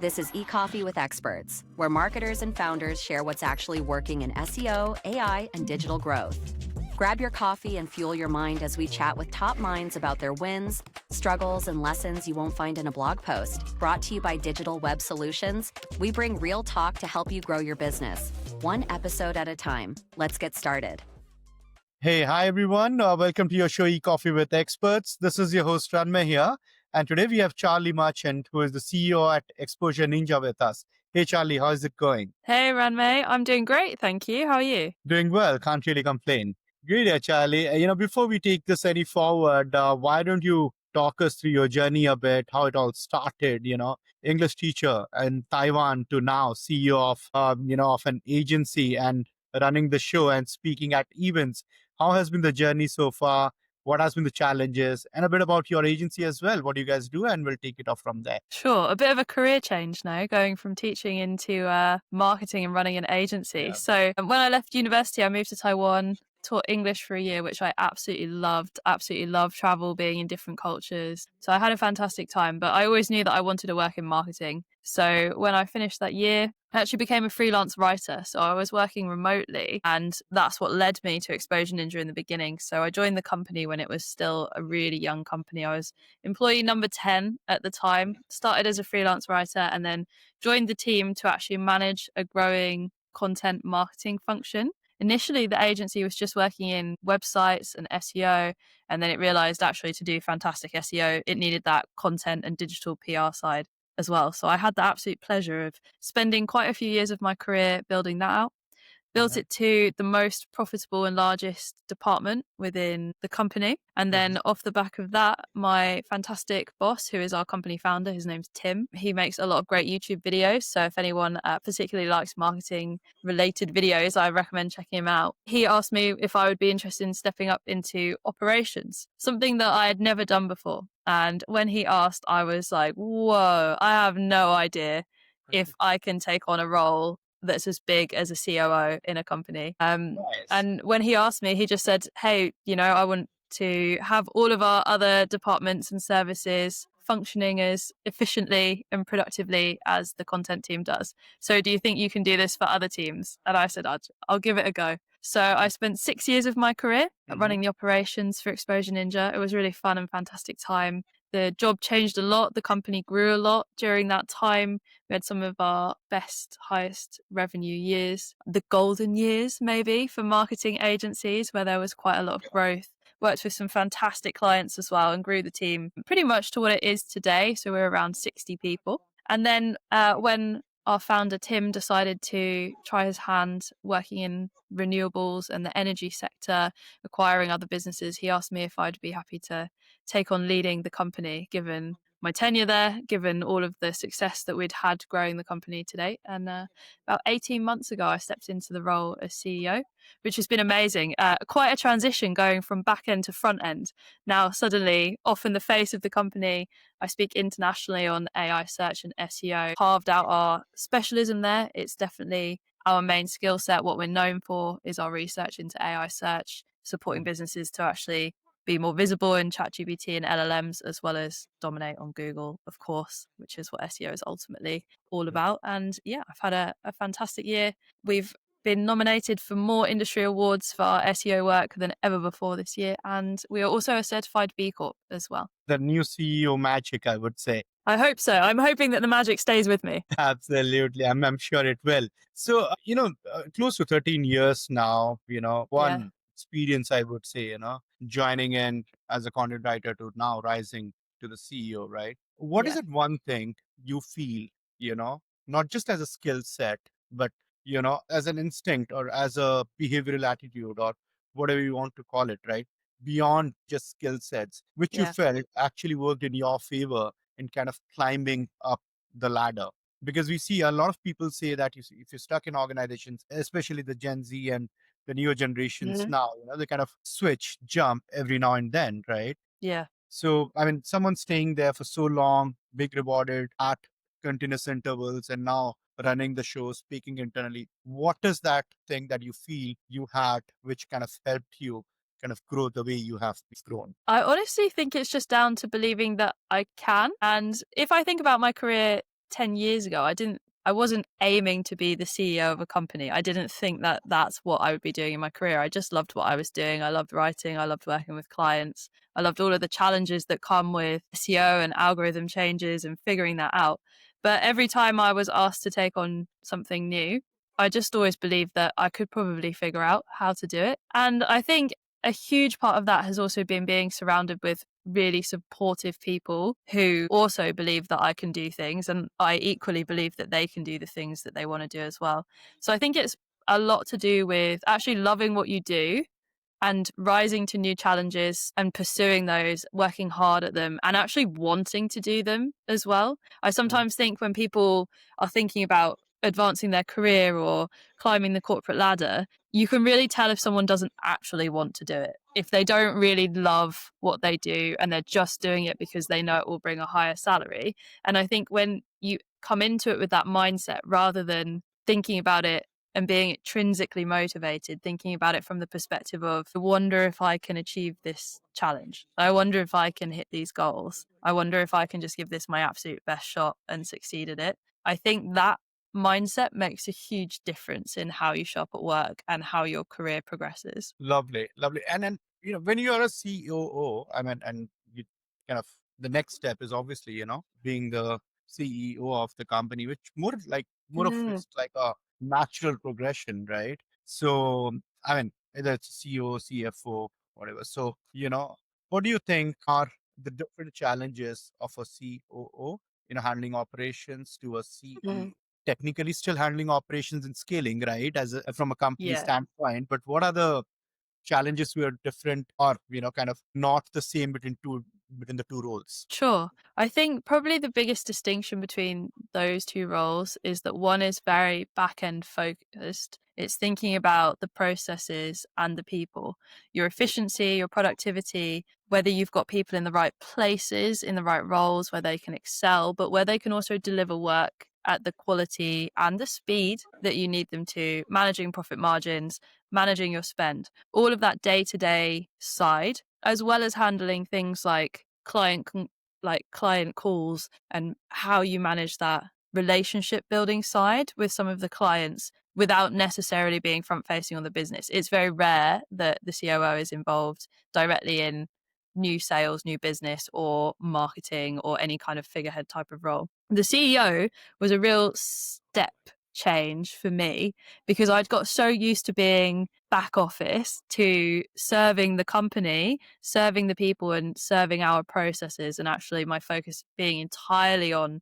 This is eCoffee with Experts, where marketers and founders share what's actually working in SEO, AI, and digital growth. Grab your coffee and fuel your mind as we chat with top minds about their wins, struggles, and lessons you won't find in a blog post. Brought to you by Digital Web Solutions, we bring real talk to help you grow your business, one episode at a time. Let's get started. Hey, hi everyone. Welcome to your show, Coffee with Experts. This is your host, Ranmay here. And today we have Charlie Marchant, who is the CEO at Exposure Ninja with us. Hey, Charlie, how is it going? Hey, Ranmay. I'm doing great. Thank you. How are you? Doing well. Can't really complain. Great, Charlie. Before we take this any forward, why don't you talk us through your journey a bit, how it all started, English teacher in Taiwan to now CEO of an agency and running the show and speaking at events. How has been the journey so far? What has been the challenges? And a bit about your agency as well. What do you guys do? And we'll take it off from there. Sure. A bit of a career change now, going from teaching into marketing and running an agency. Yeah. So when I left university, I moved to Taiwan, taught English for a year, which I absolutely loved. Absolutely loved travel, being in different cultures. So I had a fantastic time, but I always knew that I wanted to work in marketing. So when I finished that year, I actually became a freelance writer. So I was working remotely, and that's what led me to Exposure Ninja in the beginning. So I joined the company when it was still a really young company. I was employee number 10 at the time, started as a freelance writer, and then joined the team to actually manage a growing content marketing function. Initially, the agency was just working in websites and SEO, and then it realized actually to do fantastic SEO, it needed that content and digital PR side as well. So I had the absolute pleasure of spending quite a few years of my career building that out. Built it to the most profitable and largest department within the company. And then off the back of that, my fantastic boss, who is our company founder, his name's Tim, he makes a lot of great YouTube videos. So if anyone particularly likes marketing related videos, I recommend checking him out. He asked me if I would be interested in stepping up into operations, something that I had never done before. And when he asked, I was like, whoa, I have no idea if I can take on a role that's as big as a COO in a company. Nice. And when he asked me, he just said, hey, I want to have all of our other departments and services functioning as efficiently and productively as the content team does. So do you think you can do this for other teams? And I said, I'll give it a go. So I spent 6 years of my career running the operations for Exposure Ninja. It was really fun and fantastic time. The job changed a lot. The company grew a lot during that time. We had some of our best, highest revenue years, the golden years maybe for marketing agencies, where there was quite a lot of growth. Worked with some fantastic clients as well and grew the team pretty much to what it is today. So we're around 60 people. And then when our founder, Tim, decided to try his hand working in renewables and the energy sector, acquiring other businesses, he asked me if I'd be happy to take on leading the company, given my tenure there, given all of the success that we'd had growing the company to date. And about 18 months ago, I stepped into the role as CEO, which has been amazing. Quite a transition going from back end to front end. Now, suddenly, off in the face of the company, I speak internationally on AI search and SEO, carved out our specialism there. It's definitely our main skill set. What we're known for is our research into AI search, supporting businesses to actually be more visible in ChatGPT and LLMs, as well as dominate on Google, of course, which is what SEO is ultimately all about. And yeah, I've had a fantastic year. We've been nominated for more industry awards for our SEO work than ever before this year. And we are also a certified B Corp as well. The new CEO magic, I would say. I hope so. I'm hoping that the magic stays with me. Absolutely. I'm sure it will. So, close to 13 years now, one experience, I would say, joining in as a content writer to now rising to the CEO, right? What is it one thing you feel, not just as a skill set, but, as an instinct or as a behavioral attitude or whatever you want to call it, right? Beyond just skill sets, which you felt actually worked in your favor in kind of climbing up the ladder. Because we see a lot of people say that if you're stuck in organizations, especially the Gen Z and the newer generations now, they kind of switch, jump every now and then, right? Yeah. So, someone staying there for so long, big rewarded at continuous intervals, and now running the show, speaking internally. What is that thing that you feel you had, which kind of helped you kind of grow the way you have grown? I honestly think it's just down to believing that I can. And if I think about my career 10 years ago, I wasn't aiming to be the CEO of a company. I didn't think that that's what I would be doing in my career. I just loved what I was doing. I loved writing. I loved working with clients. I loved all of the challenges that come with SEO and algorithm changes and figuring that out. But every time I was asked to take on something new, I just always believed that I could probably figure out how to do it. And I think a huge part of that has also been being surrounded with really supportive people who also believe that I can do things, and I equally believe that they can do the things that they want to do as well. So I think it's a lot to do with actually loving what you do and rising to new challenges and pursuing those, working hard at them, and actually wanting to do them as well. I sometimes think when people are thinking about advancing their career or climbing the corporate ladder, you can really tell if someone doesn't actually want to do it. If they don't really love what they do and they're just doing it because they know it will bring a higher salary. And I think when you come into it with that mindset, rather than thinking about it and being intrinsically motivated, thinking about it from the perspective of, I wonder if I can achieve this challenge. I wonder if I can hit these goals. I wonder if I can just give this my absolute best shot and succeed at it. I think that mindset makes a huge difference in how you show up at work and how your career progresses. Lovely, lovely. And then, when you are a COO, I mean, and you kind of, the next step is obviously, being the CEO of the company, which more of Mm. it's like a natural progression, right? So, I mean, either it's CEO, CFO, whatever. So, what do you think are the different challenges of a COO, handling operations, to a CEO? Mm. Technically still handling operations and scaling, right? From a company Yeah. standpoint, but what are the challenges were different, or kind of not the same between the two roles? Sure. I think probably the biggest distinction between those two roles is that one is very back end focused. It's thinking about the processes and the people, your efficiency, your productivity, whether you've got people in the right places, in the right roles where they can excel, but where they can also deliver work at the quality and the speed that you need them to, managing profit margins, managing your spend, all of that day to day side, as well as handling things like client calls and how you manage that relationship building side with some of the clients without necessarily being front facing on the business. It's very rare that the COO is involved directly in new sales, new business, or marketing, or any kind of figurehead type of role. The CEO was a real step change for me because I'd got so used to being back office to serving the company, serving the people, and serving our processes, and actually my focus being entirely on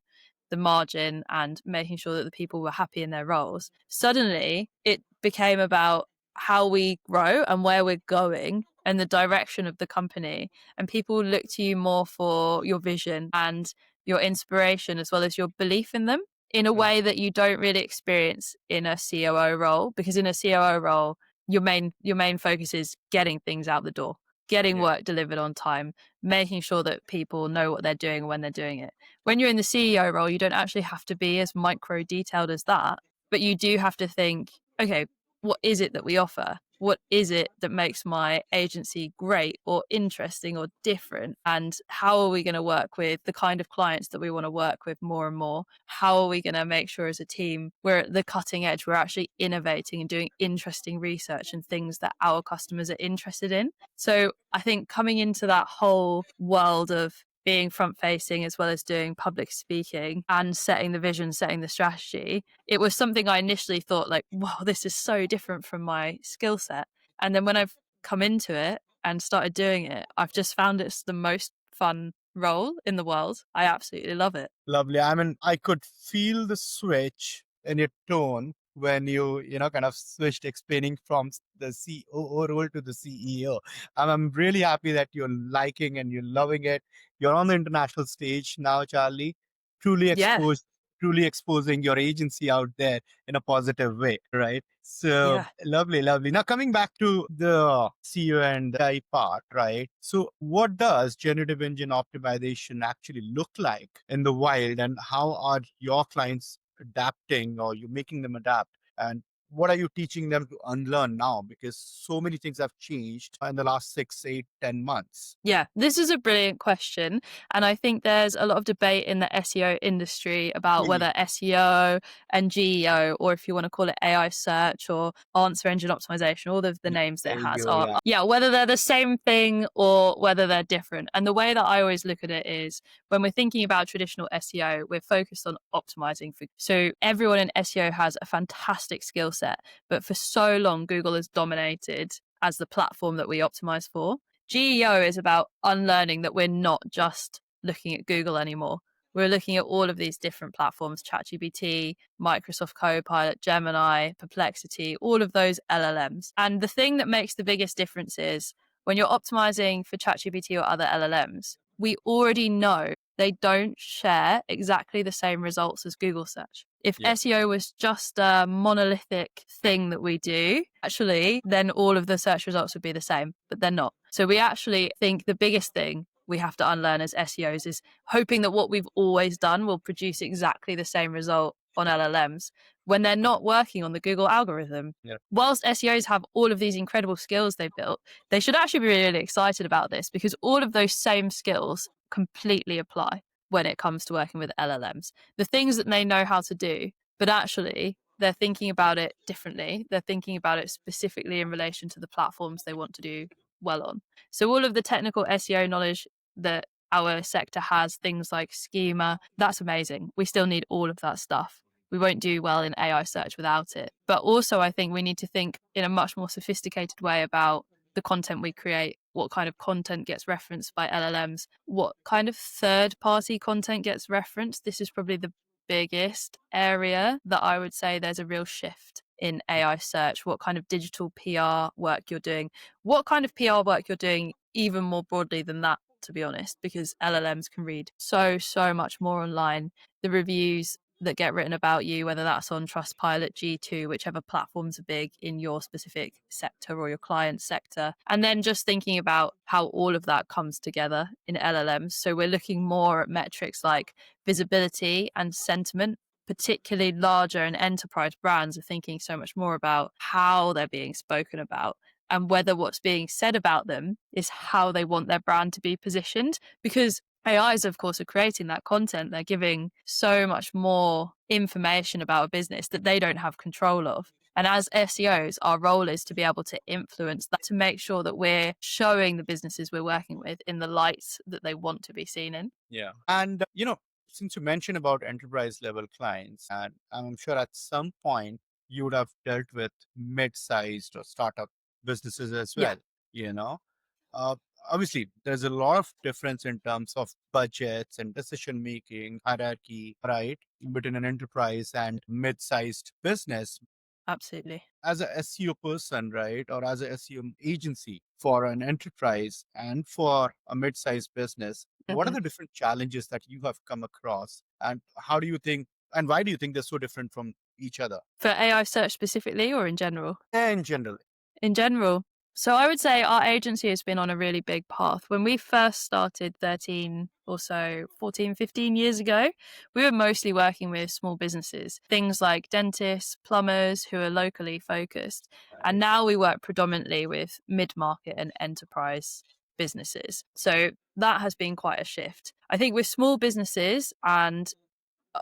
the margin and making sure that the people were happy in their roles. Suddenly it became about how we grow and where we're going and the direction of the company, and people look to you more for your vision and your inspiration as well as your belief in them in a way that you don't really experience in a COO role, because in a COO role, your main focus is getting things out the door, getting Yeah. work delivered on time, making sure that people know what they're doing when they're doing it. When you're in the CEO role, you don't actually have to be as micro detailed as that, but you do have to think, okay, what is it that we offer? What is it that makes my agency great or interesting or different? And how are we going to work with the kind of clients that we want to work with more and more? How are we going to make sure as a team we're at the cutting edge, we're actually innovating and doing interesting research and things that our customers are interested in? So I think coming into that whole world of being front facing as well as doing public speaking and setting the vision, setting the strategy, it was something I initially thought like, wow, this is so different from my skill set. And then when I've come into it and started doing it, I've just found it's the most fun role in the world. I absolutely love it. Lovely. I mean, I could feel the switch in your tone when you, kind of switched explaining from the COO role to the CEO. I'm really happy that you're liking and you're loving it. You're on the international stage now, Charlie. Truly Yeah. exposed, truly exposing your agency out there in a positive way, right? So Yeah. lovely, lovely. Now coming back to the CEO and the AI part, right? So what does generative engine optimization actually look like in the wild, and how are your clients adapting, or you making them adapt? And what are you teaching them to unlearn now? Because so many things have changed in the last 6, 8, 10 months. Yeah, this is a brilliant question. And I think there's a lot of debate in the SEO industry about whether SEO and GEO, or if you want to call it AI search or answer engine optimization, all of the names that There it you has go, are, yeah. whether they're the same thing or whether they're different. And the way that I always look at it is when we're thinking about traditional SEO, we're focused on optimizing for. So everyone in SEO has a fantastic skill set, but for so long, Google has dominated as the platform that we optimize for. GEO is about unlearning that we're not just looking at Google anymore. We're looking at all of these different platforms, ChatGPT, Microsoft Copilot, Gemini, Perplexity, all of those LLMs. And the thing that makes the biggest difference is when you're optimizing for ChatGPT or other LLMs, we already know they don't share exactly the same results as Google search. If SEO was just a monolithic thing that we do, actually, then all of the search results would be the same, but they're not. So we actually think the biggest thing we have to unlearn as SEOs is hoping that what we've always done will produce exactly the same result on LLMs when they're not working on the Google algorithm. Yeah. Whilst SEOs have all of these incredible skills they've built, they should actually be really excited about this because all of those same skills completely apply when it comes to working with LLMs. The things that they know how to do, but actually they're thinking about it differently. They're thinking about it specifically in relation to the platforms they want to do well on. So all of the technical SEO knowledge that our sector has, things like schema, that's amazing. We still need all of that stuff. We won't do well in AI search without it. But also, I think we need to think in a much more sophisticated way about the content we create, what kind of content gets referenced by LLMs, what kind of third-party content gets referenced. This is probably the biggest area that I would say there's a real shift in AI search, what kind of digital PR work you're doing, what kind of PR work you're doing even more broadly than that, to be honest, because LLMs can read so much more online. The reviews that get written about you, whether that's on Trustpilot, G2, whichever platforms are big in your specific sector or your client sector. And then just thinking about how all of that comes together in LLMs. So we're looking more at metrics like visibility and sentiment. Particularly larger and enterprise brands are thinking so much more about how they're being spoken about and whether what's being said about them is how they want their brand to be positioned. Because AIs, of course, are creating that content. They're giving so much more information about a business that they don't have control of. And as SEOs, our role is to be able to influence that, to make sure that we're showing the businesses we're working with in the lights that they want to be seen in. Yeah. And, since you mentioned about enterprise level clients, and I'm sure at some point you would have dealt with mid-sized or startup businesses as Yeah. well, you know. Uh, Obviously, there's a lot of difference in terms of budgets and decision making, hierarchy, right, between an enterprise and mid-sized business. Absolutely. As a SEO person, right, or as a SEO agency for an enterprise and for a mid-sized business, what are the different challenges that you have come across, and how do you think, and why do you think they're so different from each other? For AI search specifically or in general? In general. In general. So I would say our agency has been on a really big path. When we first started 13 or so, 14, 15 years ago, we were mostly working with small businesses, things like dentists, plumbers who are locally focused. And now we work predominantly with mid-market and enterprise businesses. So that has been quite a shift. I think with small businesses and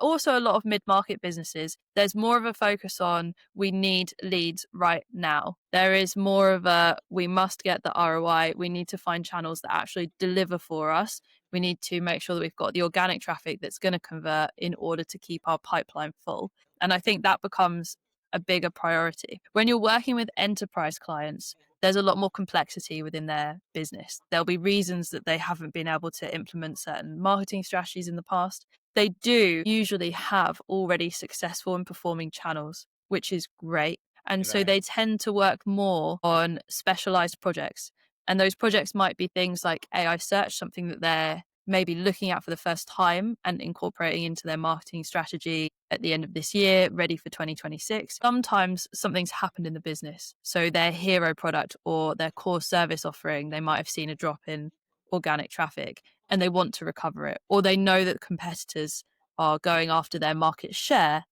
also a lot of mid-market businesses, there's more of a focus on we need leads right now. There is more of a we must get the ROI. We need to find channels that actually deliver for us. We need to make sure that we've got the organic traffic that's going to convert in order to keep our pipeline full. And I think that becomes a bigger priority. When you're working with enterprise clients, there's a lot more complexity within their business. There'll be reasons that they haven't been able to implement certain marketing strategies in the past. They do usually have already successful and performing channels, which is great. And so they tend to work more on specialized projects. And those projects might be things like AI search, something that they're maybe looking at for the first time and incorporating into their marketing strategy at the end of this year, ready for 2026. Sometimes something's happened in the business. So their hero product or their core service offering, they might have seen a drop in organic traffic and they want to recover it, or they know that competitors are going after their market share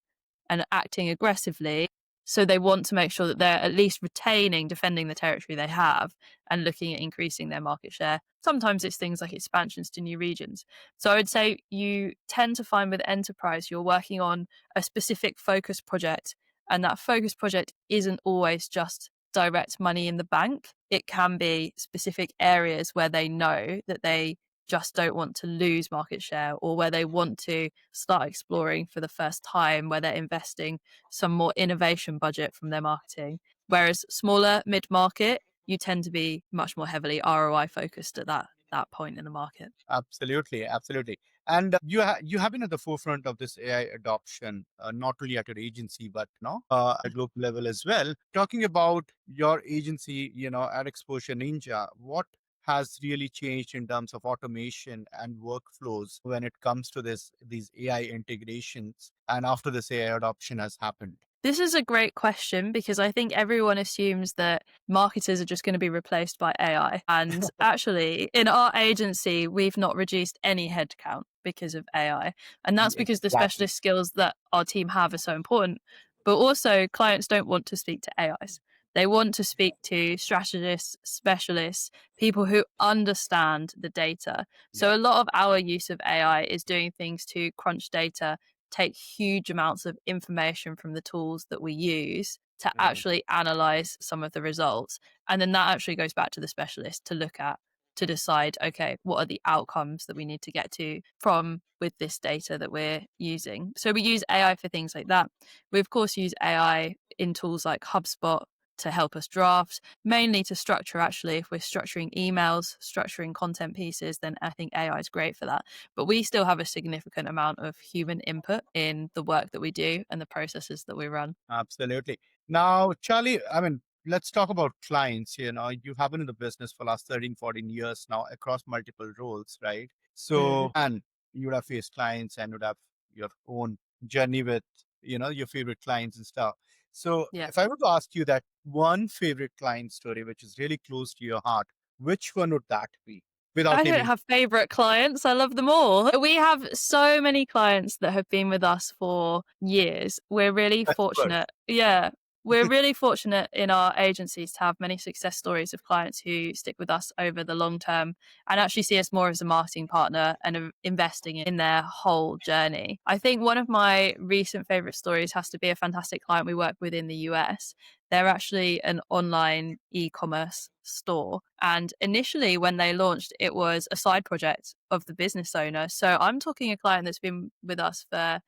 and acting aggressively. So they want to make sure that they're at least defending the territory they have and looking at increasing their market share. Sometimes it's things like expansions to new regions. So I would say you tend to find with enterprise, you're working on a specific focus project, and that focus project isn't always just direct money in the bank. It can be specific areas where they know that they just don't want to lose market share, or where they want to start exploring for the first time, where they're investing some more innovation budget from their marketing. Whereas smaller mid-market, you tend to be much more heavily ROI focused at that point in the market. Absolutely, absolutely. And you have been at the forefront of this AI adoption, not only at your agency, but at global level as well. Talking about your agency, at Exposure Ninja, what has really changed in terms of automation and workflows when it comes to these AI integrations, and after this AI adoption has happened? This is a great question because I think everyone assumes that marketers are just going to be replaced by AI. And actually, in our agency, we've not reduced any headcount because of AI. And that's because the Exactly. specialist skills that our team have are so important. But also, clients don't want to speak to AIs. They want to speak to strategists, specialists, people who understand the data. So, Yeah. a lot of our use of AI is doing things to crunch data, take huge amounts of information from the tools that we use to Mm. actually analyze some of the results. And then that actually goes back to the specialist to look at, to decide, okay, what are the outcomes that we need to get to from with this data that we're using. So we use AI for things like that. We of course use AI in tools like HubSpot to help us draft, mainly to structure. Actually, if we're structuring emails, structuring content pieces, then I think AI is great for that. But we still have a significant amount of human input in the work that we do and the processes that we run. Absolutely. Now, Charlie, I mean, let's talk about clients. You have been in the business for last 13, 14 years now across multiple roles, right? Mm. And you would have faced clients and would have your own journey with, your favorite clients and stuff. So Yeah. if I were to ask you that one favorite client story, which is really close to your heart, which one would that be? Without I don't naming. have favorite clients. I love them all. We have so many clients that have been with us for years. We're really That's good. fortunate. Yeah. We're really fortunate in our agencies to have many success stories of clients who stick with us over the long term and actually see us more as a marketing partner and investing in their whole journey. I think one of my recent favorite stories has to be a fantastic client we work with in the US. They're actually an online e-commerce store. And initially, when they launched, it was a side project of the business owner. So I'm talking a client that's been with us for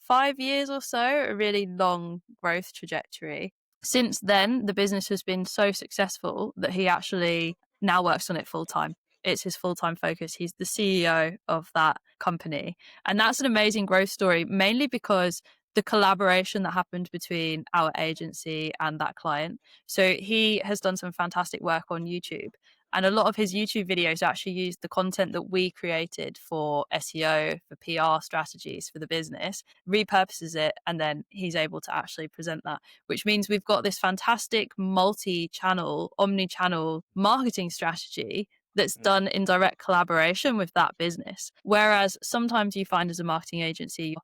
5 years or so, a really long growth trajectory. Since then, the business has been so successful that he actually now works on it full time. It's his full time focus. He's the CEO of that company. And that's an amazing growth story, mainly because the collaboration that happened between our agency and that client. So he has done some fantastic work on YouTube. And a lot of his YouTube videos actually use the content that we created for SEO, for PR strategies for the business, repurposes it, and then he's able to actually present that, which means we've got this fantastic multi-channel, omni-channel marketing strategy that's Mm. done in direct collaboration with that business. Whereas sometimes you find as a marketing agency,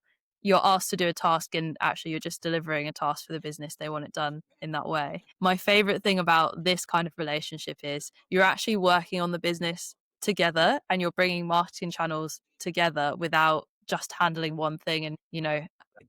you're asked to do a task and actually you're just delivering a task for the business. They want it done in that way. My favorite thing about this kind of relationship is you're actually working on the business together and you're bringing marketing channels together without just handling one thing. And,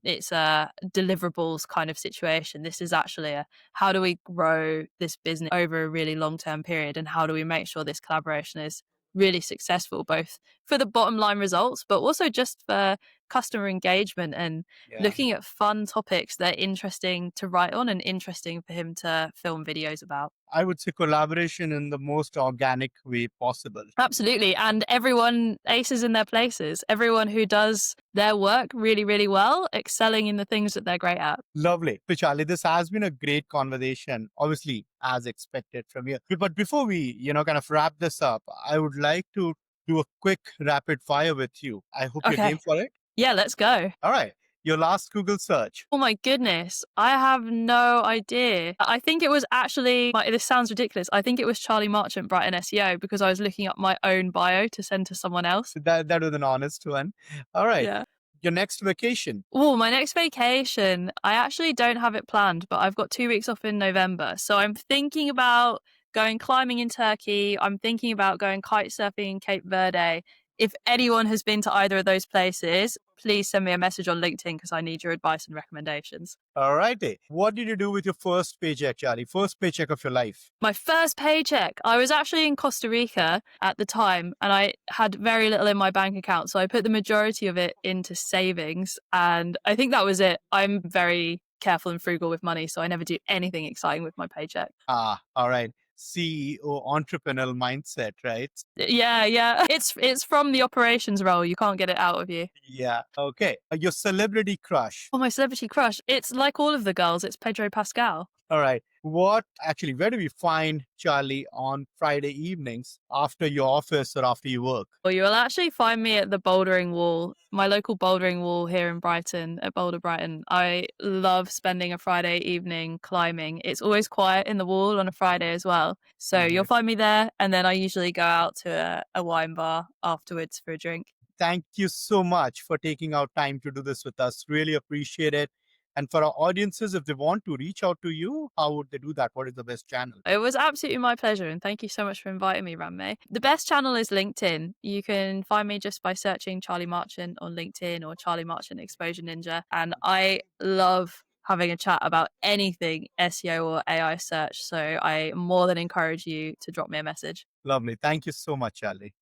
it's a deliverables kind of situation. This is actually a how do we grow this business over a really long term period, and how do we make sure this collaboration is really successful, both for the bottom line results, but also just for customer engagement and Yeah. looking at fun topics that are interesting to write on and interesting for him to film videos about. I would say collaboration in the most organic way possible. Absolutely. And everyone aces in their places. Everyone who does their work really, really well, excelling in the things that they're great at. Lovely. So, Charlie, this has been a great conversation, obviously, as expected from you. But before we, kind of wrap this up, I would like to do a quick rapid fire with you. I hope you're game Okay. for it. Yeah, let's go. All right. Your last Google search. Oh my goodness. I have no idea. I think it was actually, this sounds ridiculous. I think it was Charlie Marchant Brighton SEO because I was looking up my own bio to send to someone else. That was an honest one. All right. Yeah. your next vacation? Oh, my next vacation. I actually don't have it planned, but I've got 2 weeks off in November. So I'm thinking about going climbing in Turkey. I'm thinking about going kite surfing in Cape Verde. If anyone has been to either of those places, please send me a message on LinkedIn because I need your advice and recommendations. All righty. What did you do with your first paycheck, Charlie? First paycheck of your life? My first paycheck, I was actually in Costa Rica at the time and I had very little in my bank account. So I put the majority of it into savings. And I think that was it. I'm very careful and frugal with money. So I never do anything exciting with my paycheck. All right. CEO entrepreneurial mindset, right? Yeah. It's from the operations role. You can't get it out of you. Yeah. Okay. Your celebrity crush. Oh, my celebrity crush. It's like all of the girls. It's Pedro Pascal. All right. Where do we find Charlie on Friday evenings after your office or after you work? Well, you will actually find me at the bouldering wall, my local bouldering wall here in Brighton, at Boulder Brighton. I love spending a Friday evening climbing. It's always quiet in the wall on a Friday as well. So All you'll right. find me there. And then I usually go out to a wine bar afterwards for a drink. Thank you so much for taking out time to do this with us. Really appreciate it. And for our audiences, if they want to reach out to you, how would they do that? What is the best channel? It was absolutely my pleasure. And thank you so much for inviting me, Ranmay. The best channel is LinkedIn. You can find me just by searching Charlie Marchant on LinkedIn or Charlie Marchant Exposure Ninja. And I love having a chat about anything SEO or AI search. So I more than encourage you to drop me a message. Lovely. Thank you so much, Charlie.